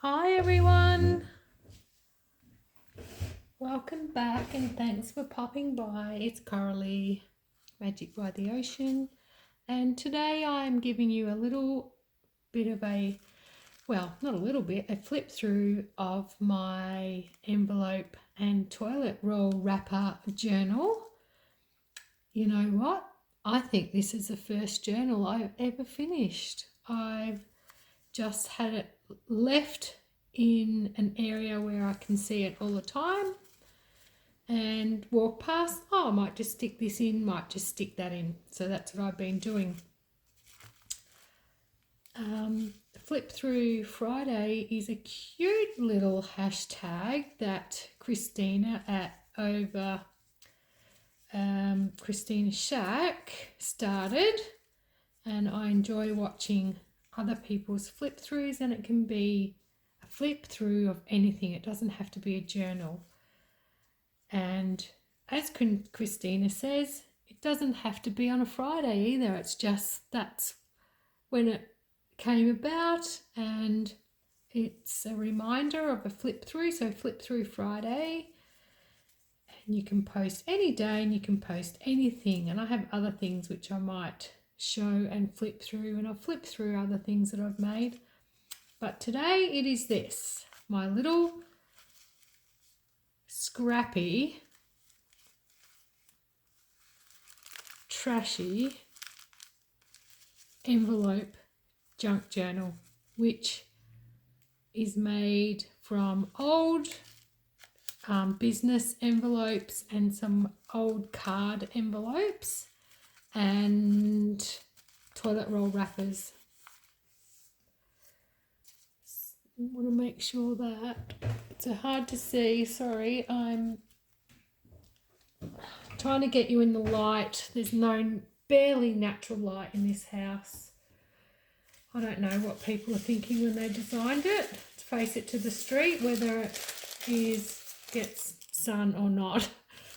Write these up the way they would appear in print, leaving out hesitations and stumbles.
Hi everyone, welcome back and thanks for popping by. It's Coralie, Magic by the Ocean, and today I'm giving you a little bit of a, well, not a little bit, a flip through of my envelope and toilet roll wrapper journal. You know what? I think this is the first journal I've ever finished. I've just had it left in an area where I can see it all the time and walk past. Oh, I might just stick this in, might just stick that in. So that's what I've been doing. Flip Through Friday is a cute little hashtag that Christina at over Christina Shack started, and I enjoy watching other people's flip throughs, and it can be a flip through of anything. It doesn't have to be a journal. And as Christina says, it doesn't have to be on a Friday either. It's just that's when it came about, and it's a reminder of a flip through. So Flip Through Friday, and you can post any day and you can post anything. And I have other things which I might show and flip through, and I'll flip through other things that I've made. But today it is this, my little scrappy, trashy envelope junk journal, which is made from old business envelopes and some old card envelopes and toilet roll wrappers. I want to make sure that it's hard to see. Sorry, I'm trying to get you in the light. There's barely natural light in this house. I don't know what people are thinking when they designed it to face it to the street, whether it gets sun or not.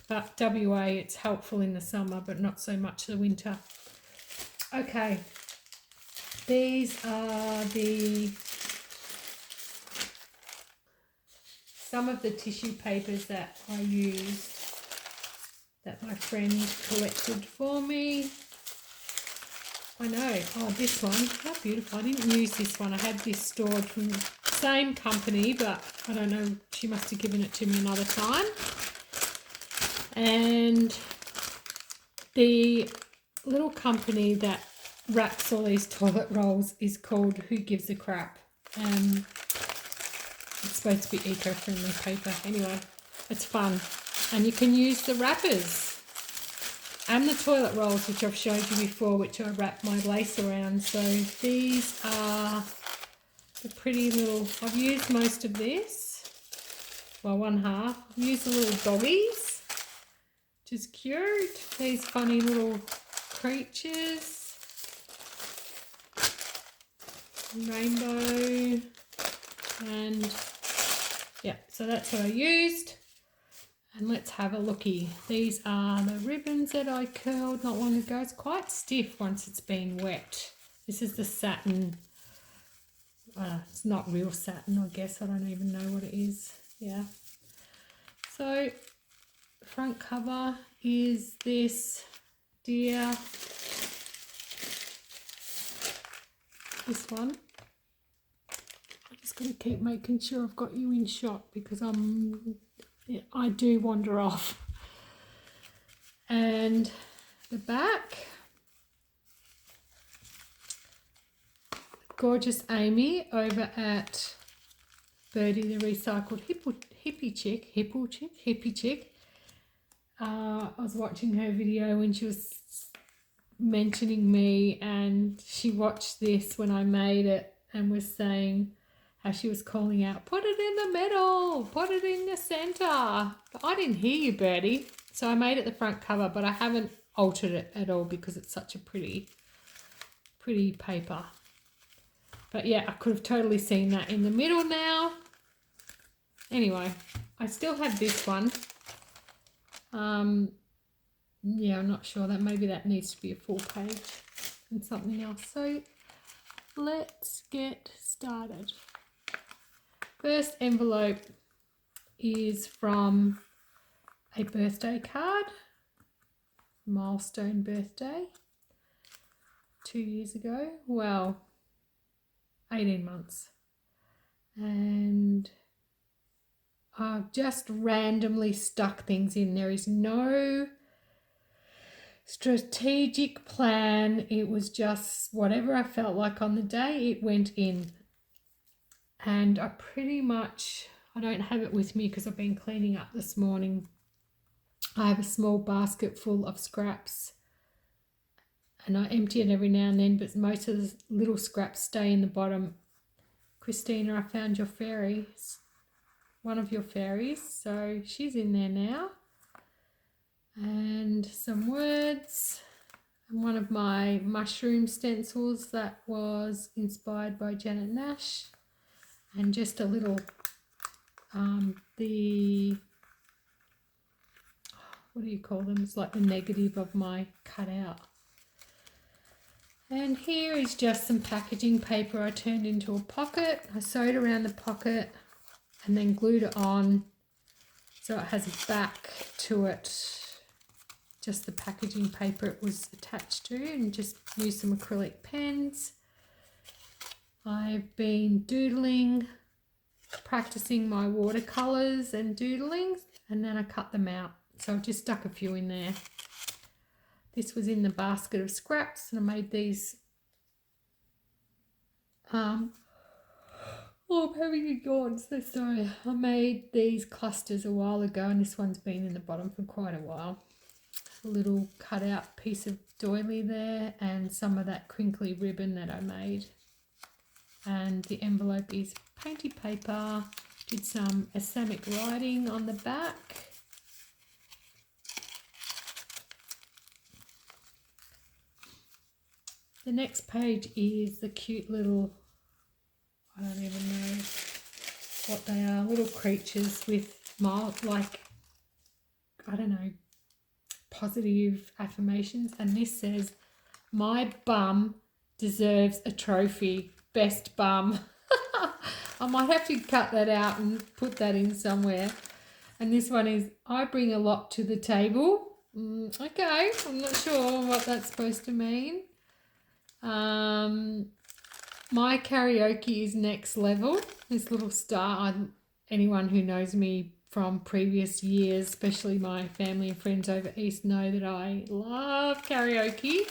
But WA, it's helpful in the summer, but not so much the winter. Okay, these are some of the tissue papers that I used that my friend collected for me. I know. Oh, this one. How beautiful. I didn't use this one. I had this stored from the same company, but I don't know. She must have given it to me another time. And the little company that wraps all these toilet rolls is called Who Gives a Crap. It's supposed to be eco-friendly paper. Anyway, it's fun. And you can use the wrappers and the toilet rolls, which I've showed you before, which I wrap my lace around. So these are the pretty little, I've used most of this. Well, one half. I've used the little doggies, which is cute. These funny little creatures. Rainbow. And yeah, so that's what I used. And let's have a looky. These are the ribbons that I curled not long ago. It's quite stiff once it's been wet. This is the satin. It's not real satin, I guess. I don't even know what it is. Yeah. So front cover is this deer. This one. I'm just going to keep making sure I've got you in shot because I do wander off. And the back, gorgeous Amy over at Birdie the Recycled Hippie Chick. I was watching her video when she was mentioning me, and she watched this when I made it and was saying how she was calling out, put it in the middle, put it in the center. But I didn't hear you, Birdie. So I made it the front cover, but I haven't altered it at all because it's such a pretty paper. But yeah, I could have totally seen that in the middle now. Anyway, I still have this one. Yeah, I'm not sure. Maybe that needs to be a full page and something else. So let's get started. First envelope is from a birthday card, milestone birthday, 2 years ago. Well, 18 months. And I've just randomly stuck things in. There is no strategic plan. It was just whatever I felt like on the day, it went in. And I don't have it with me because I've been cleaning up this morning. I have a small basket full of scraps and I empty it every now and then, but most of the little scraps stay in the bottom. Christina, I found your fairy, one of your fairies, so she's in there now. And some words, and one of my mushroom stencils that was inspired by Janet Nash, and just a little, what do you call them? It's like the negative of my cutout. And here is just some packaging paper I turned into a pocket. I sewed around the pocket and then glued it on so it has a back to it. Just the packaging paper it was attached to, and just used some acrylic pens. I've been doodling, practicing my watercolours and doodling, and then I cut them out. So I've just stuck a few in there. This was in the basket of scraps, and I made these. I'm having a yawn, so sorry. I made these clusters a while ago, and this one's been in the bottom for quite a while. A little cutout piece of doily there, and some of that crinkly ribbon that I made. And the envelope is painty paper. Did some Islamic writing on the back. The next page is the cute little, I don't even know what they are, little creatures with positive affirmations. And this says, "My bum deserves a trophy, best bum." I might have to cut that out and put that in somewhere. And this one is, "I bring a lot to the table." Okay, I'm not sure what that's supposed to mean. My karaoke is next level. This little star, anyone who knows me from previous years, especially my family and friends over east, know that I love karaoke.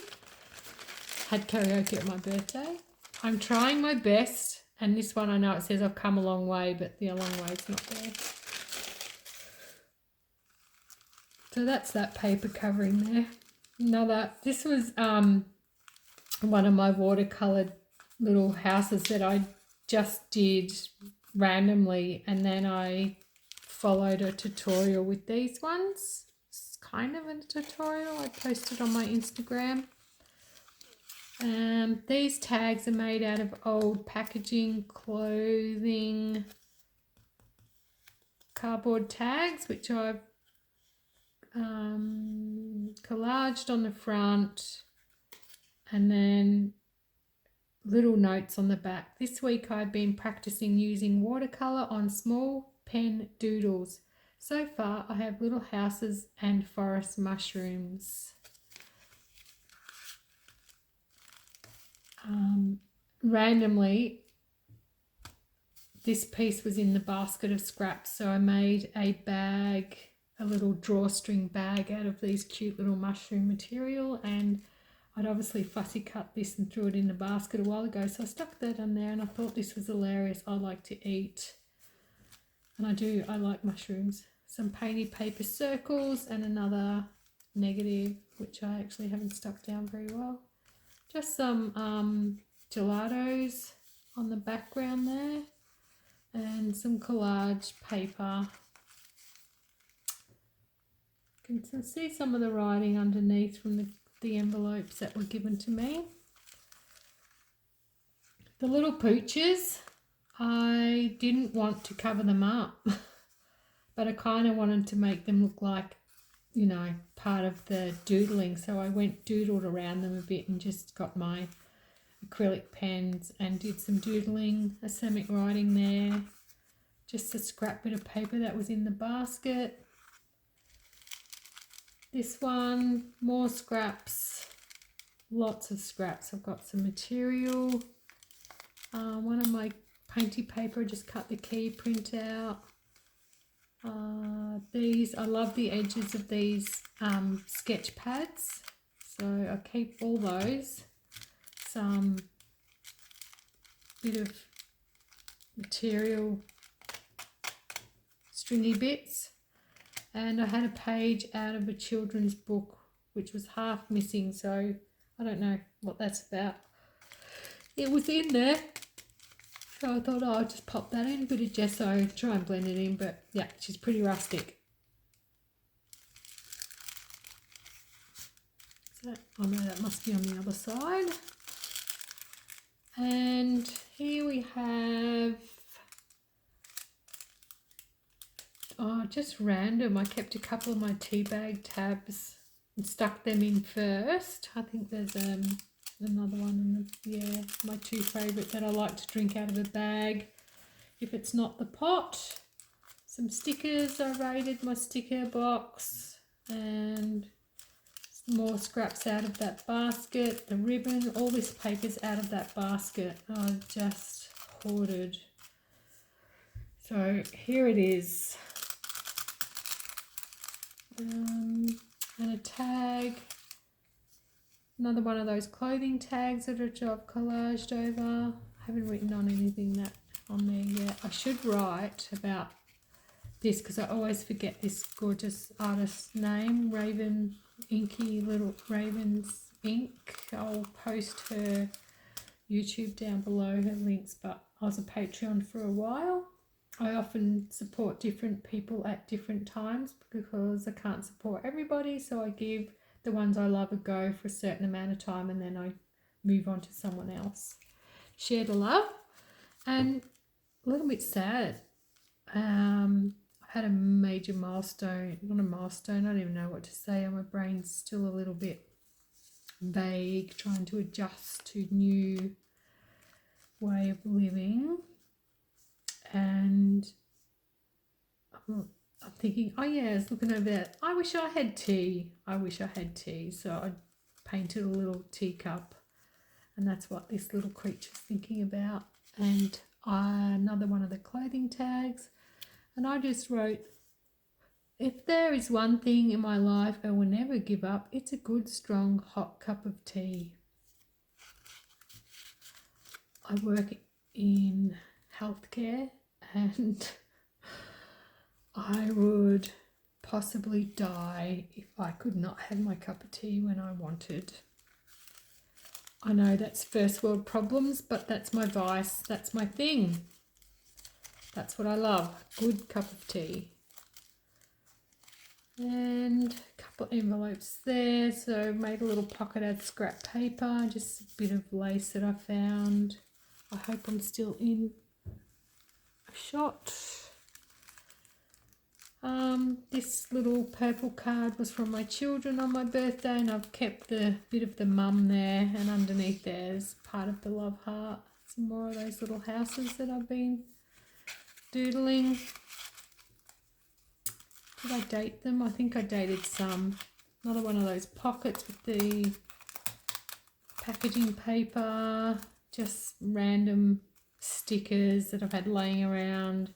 Had karaoke at my birthday. I'm trying my best, and this one I know it says I've come a long way, but the long way's not there. So that's that paper covering there. This was one of my watercoloured little houses that I just did randomly, and then I followed a tutorial with these ones. It's kind of a tutorial I posted on my Instagram. These tags are made out of old packaging, clothing, cardboard tags, which I've collaged on the front, and then little notes on the back. This week I've been practicing using watercolour on small pen doodles. So far I have little houses and forest mushrooms. Randomly, this piece was in the basket of scraps, so I made a bag, a little drawstring bag out of these cute little mushroom material, and I'd obviously fussy cut this and threw it in the basket a while ago, so I stuck that on there, and I thought this was hilarious. I like to eat, and I like mushrooms. Some painty paper circles and another negative, which I actually haven't stuck down very well. Just some gelatos on the background there, and some collage paper. You can see some of the writing underneath from the envelopes that were given to me. The little pooches, I didn't want to cover them up, but I kind of wanted to make them look like, you know, part of the doodling. So I doodled around them a bit and just got my acrylic pens and did some doodling, Islamic writing there. just a scrap bit of paper that was in the basket. This one, more scraps, lots of scraps. I've got some material. One of my painty paper, just cut the key print out. These, I love the edges of these sketch pads, so I keep all those. Some bit of material, stringy bits, and I had a page out of a children's book which was half missing, so I don't know what that's about. It was in there, so I thought, oh, I'll just pop that in, a bit of gesso, try and blend it in, but yeah, she's pretty rustic. So, oh no, that must be on the other side. And here we have, oh, just random. I kept a couple of my tea bag tabs and stuck them in first. I think there's another one in the, my two favourite that I like to drink out of a bag if it's not the pot. Some stickers, I raided my sticker box, and more scraps out of that basket, the ribbon, all this paper's out of that basket. I just hoarded. So here it is. And a tag. Another one of those clothing tags that I've collaged over. I haven't written on anything that on there yet. I should write about this because I always forget this gorgeous artist's name, Raven, Inky Little Ravens Ink. I'll post her YouTube down below, her links, but I was a Patreon for a while. I often support different people at different times because I can't support everybody, so I give the ones I love a go for a certain amount of time and then I move on to someone else. Share the love. And a little bit sad. I had a major milestone, not a milestone, I don't even know what to say. My brain's still a little bit vague, trying to adjust to new way of living. And I'm thinking, oh yeah, I was looking over there. I wish I had tea. So I painted a little teacup, and that's what this little creature's thinking about. And another one of the clothing tags. And I just wrote, if there is one thing in my life I will never give up, it's a good, strong, hot cup of tea. I work in healthcare and I would possibly die if I could not have my cup of tea when I wanted. I know that's first world problems, but that's my vice, that's my thing. That's what I love, good cup of tea. And a couple of envelopes there, so I made a little pocket out of scrap paper, just a bit of lace that I found. I hope I'm still in a shot. This little purple card was from my children on my birthday, and I've kept the bit of the mum there, and underneath there's part of the love heart. Some more of those little houses that I've been doodling. Did I date them? I think I dated some. Another one of those pockets with the packaging paper, just random stickers that I've had laying around.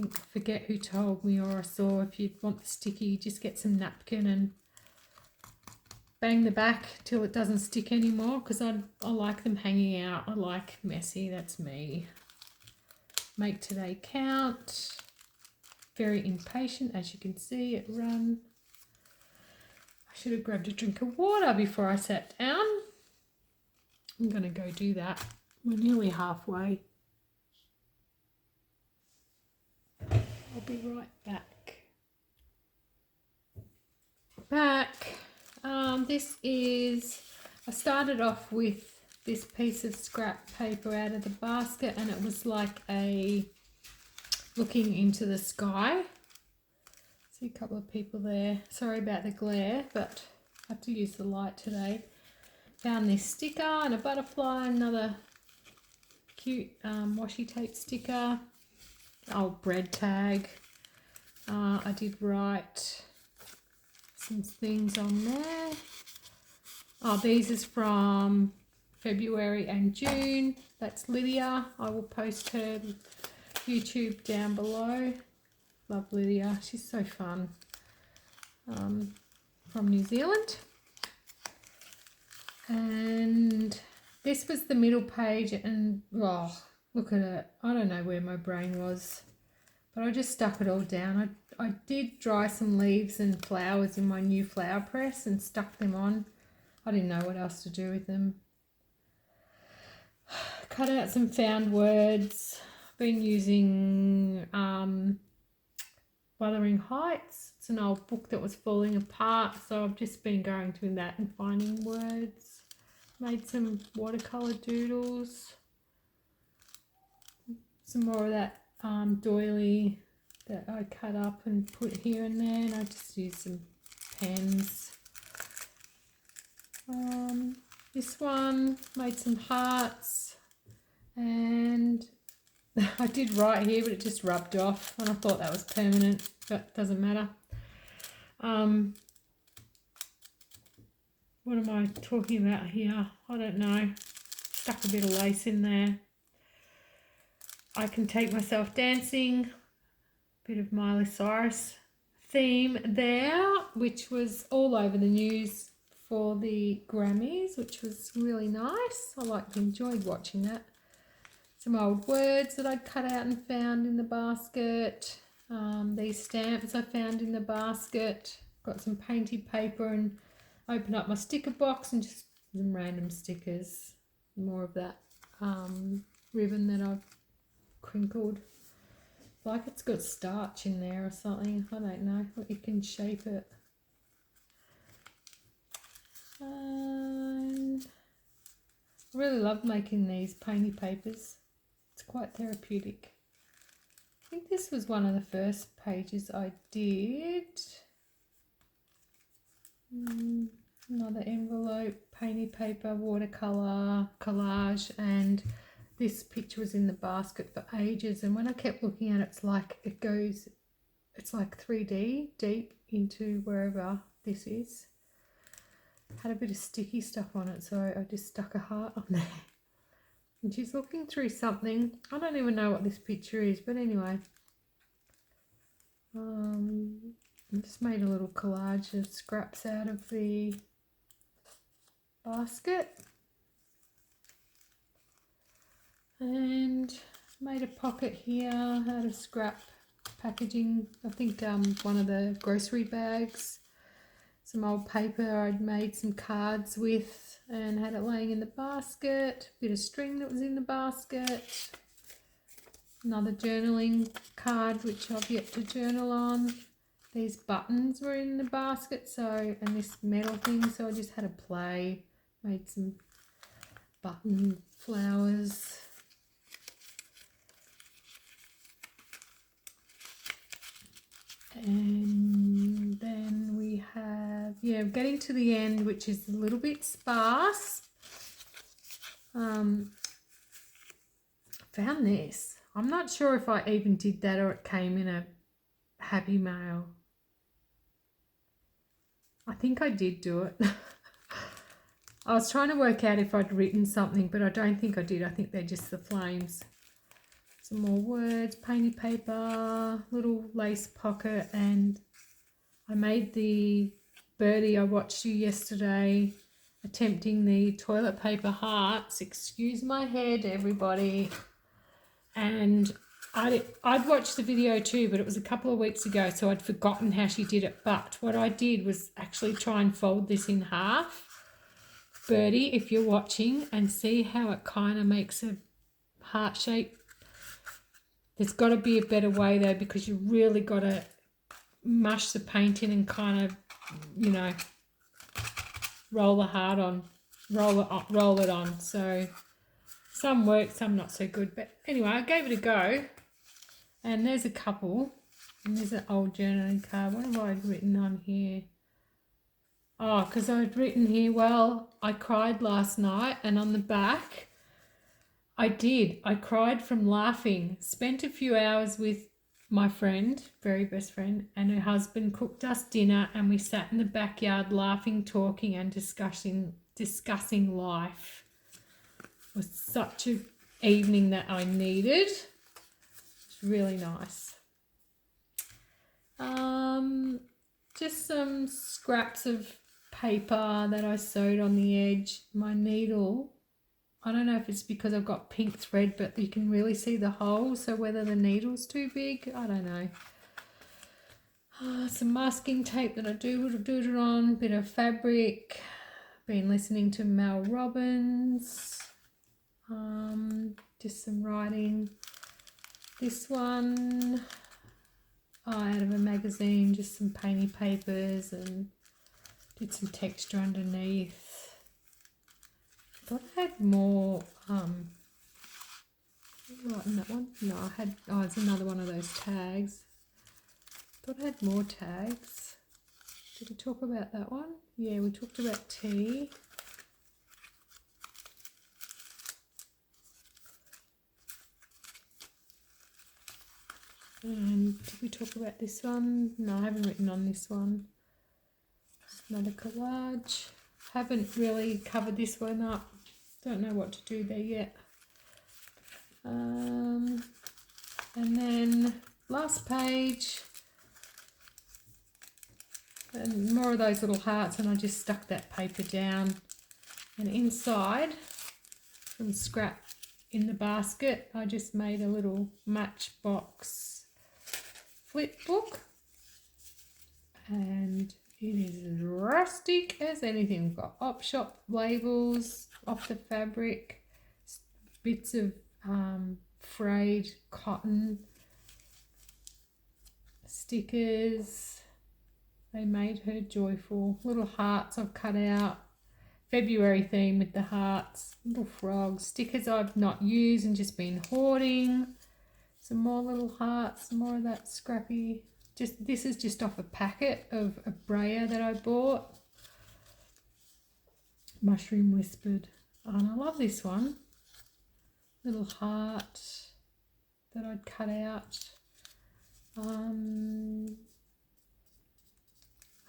I forget who told me or I saw, if you want the sticky, just get some napkin and bang the back till it doesn't stick anymore, because I like them hanging out. I like messy, that's me. Make today count. Very impatient, as you can see it run. I should have grabbed a drink of water before I sat down. I'm going to go do that. We're nearly halfway. I'll be right back. This is, I started off with this piece of scrap paper out of the basket, and it was like a looking into the sky. See a couple of people there. Sorry about the glare, but I have to use the light today. Found this sticker and a butterfly, another cute washi tape sticker. old bread tag. I did write some things on there. Oh, these is from February and June. That's Lydia. I will post her YouTube down below. Love Lydia. She's so fun. From New Zealand. And this was the middle page, and oh, look at it. I don't know where my brain was, but I just stuck it all down. I did dry some leaves and flowers in my new flower press and stuck them on. I didn't know what else to do with them. Cut out some found words. Been using Wuthering Heights. It's an old book that was falling apart, so I've just been going through that and finding words. Made some watercolour doodles. Some more of that doily that I cut up and put here and there, and I just used some pens. This one, made some hearts, and I did write here, but it just rubbed off, and I thought that was permanent, but doesn't matter. What am I talking about here? I don't know. Stuck a bit of lace in there. I Can Take Myself Dancing. Bit of Miley Cyrus theme there, which was all over the news for the Grammys, which was really nice. Enjoyed watching that. Some old words that I'd cut out and found in the basket. These stamps I found in the basket. Got some painted paper and opened up my sticker box and just some random stickers. More of that ribbon that I've crinkled. Like it's got starch in there or something. I don't know. You can shape it. And I really love making these painty papers. It's quite therapeutic. I think this was one of the first pages I did. Another envelope, painty paper, watercolour, collage, and this picture was in the basket for ages, and when I kept looking at it, it's like 3D deep into wherever this is. Had a bit of sticky stuff on it, so I just stuck a heart on there. And she's looking through something. I don't even know what this picture is, but anyway. I just made a little collage of scraps out of the basket. And made a pocket here out of scrap packaging. I think one of the grocery bags. Some old paper I'd made some cards with and had it laying in the basket. Bit of string that was in the basket. Another journaling card which I've yet to journal on. These buttons were in the basket, and this metal thing, so I just had a play. Made some button flowers. And then we have, getting to the end, which is a little bit sparse. Found this. I'm not sure if I even did that or it came in a Happy Mail. I think I did do it. I was trying to work out if I'd written something, but I don't think I did. I think they're just the flames. Some more words, painted paper, little lace pocket, and I made the birdie I watched you yesterday attempting the toilet paper hearts. Excuse my head, everybody. And I'd watched the video too, but it was a couple of weeks ago, so I'd forgotten how she did it. But what I did was actually try and fold this in half. Birdie, if you're watching, and see how it kind of makes a heart shape. There's got to be a better way though, because you really got to mush the paint in and kind of, roll the heart on, roll it on. So some work, some not so good. But anyway, I gave it a go. And there's a couple. And there's an old journaling card. What have I written on here? Oh, because I'd written here, well, I cried last night, and on the back I did. I cried from laughing. Spent a few hours with my friend, very best friend, and her husband cooked us dinner, and we sat in the backyard laughing, talking, and discussing life. It was such an evening that I needed. It's really nice. Just some scraps of paper that I sewed on the edge. My needle, I don't know if it's because I've got pink thread, but you can really see the hole, so whether the needle's too big, I don't know. Some masking tape that I doodled on, bit of fabric. Been listening to Mel Robbins. Just some writing. This one, out of a magazine, just some painty papers, and did some texture underneath. Thought I had more right in that one. No, I had, it's another one of those tags. Thought I had more tags. Did we talk about that one? Yeah, we talked about tea. And did we talk about this one? No, I haven't written on this one. Just another collage. Haven't really covered this one up. Don't know what to do there yet. And then last page. And more of those little hearts, and I just stuck that paper down. And inside, from scrap in the basket, I just made a little matchbox flip book, and it is as rustic as anything. We've got op shop labels off the fabric, bits of frayed cotton, stickers. They made her joyful. Little hearts I've cut out. February theme with the hearts. Little frogs. Stickers I've not used and just been hoarding. Some more little hearts. More of that scrappy. This is just off a packet of a brayer that I bought. Mushroom Whispered. And I love this one. Little heart that I'd cut out.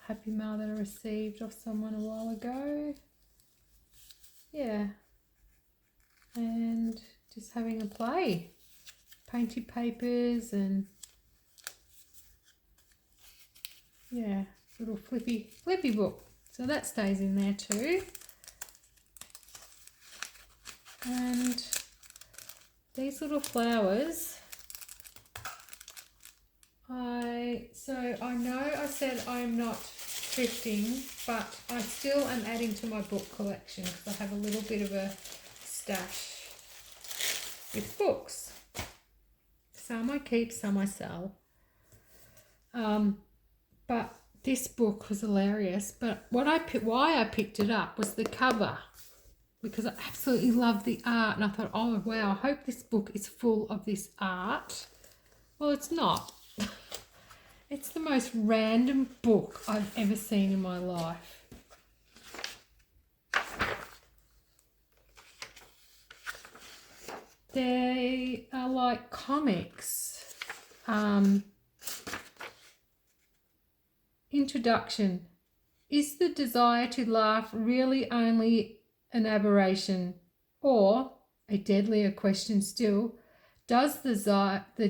Happy mail that I received off someone a while ago. Yeah. And just having a play. Painted papers and yeah, little flippy book. So that stays in there too. And these little flowers, I know I said I'm not thrifting, but I still am adding to my book collection because I have a little bit of a stash with books. Some I keep, some I sell. But this book was hilarious. But why I picked it up was the cover, because I absolutely love the art, and I thought, oh wow, I hope this book is full of this art. Well, it's not. It's the most random book I've ever seen in my life. They are like comics. Introduction. Is the desire to laugh really only an aberration, or, a deadlier question still, does the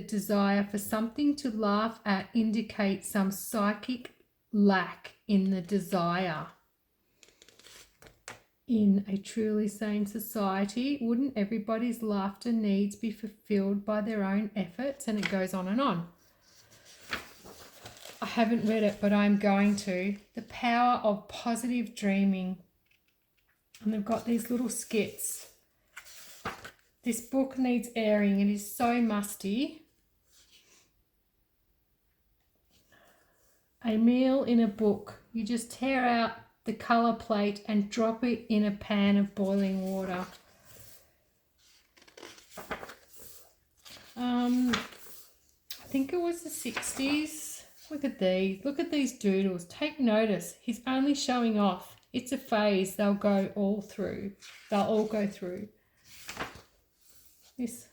desire for something to laugh at indicate some psychic lack in the desire? In a truly sane society, wouldn't everybody's laughter needs be fulfilled by their own efforts? And it goes on and on. I haven't read it, but I'm going to. The Power of Positive Dreaming. And they've got these little skits. This book needs airing. It is so musty. A meal in a book. You just tear out the colour plate and drop it in a pan of boiling water. I think it was the 60s. Look at these. Look at these doodles. Take notice. He's only showing off. It's a phase they'll all go through. this?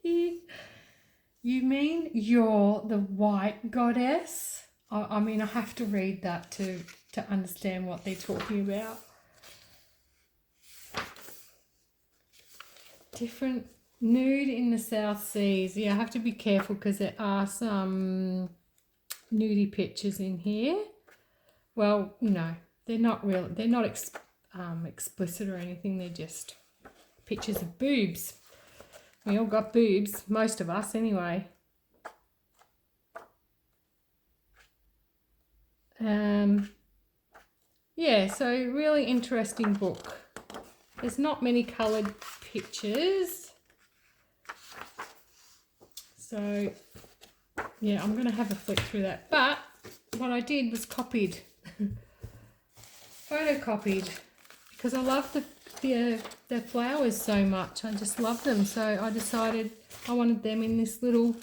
You mean you're the white goddess? I mean, I have to read that to understand what they're talking about. Different nude in the South Seas. Yeah, I have to be careful because there are some nudie pictures in here. Well, no, they're not real. They're not explicit or anything. They're just pictures of boobs. We all got boobs, most of us anyway. Yeah, so really interesting book. There's not many coloured pictures. So, yeah, I'm going to have a flick through that. But what I did was copied, photocopied, because I love the flowers so much. I just love them. So I decided I wanted them in this little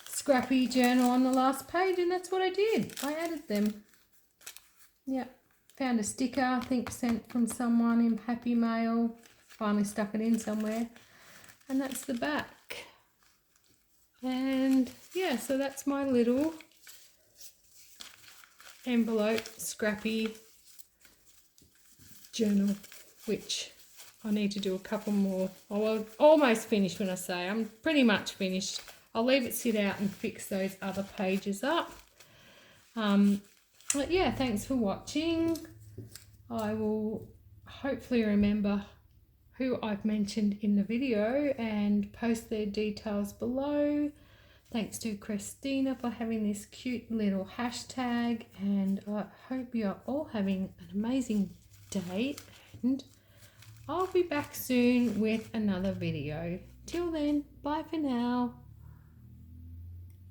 scrappy journal on the last page, and that's what I did. I added them. Yeah, found a sticker, I think sent from someone in Happy Mail. Finally stuck it in somewhere. And that's the back. And yeah, so that's my little envelope scrappy journal, which I need to do a couple more. I'm almost finished when I say I'm pretty much finished. I'll leave it sit out and fix those other pages up. But yeah, thanks for watching. I will hopefully remember who I've mentioned in the video and post their details below. Thanks to Christina for having this cute little hashtag, and I hope you're all having an amazing day, and I'll be back soon with another video. Till then, bye for now.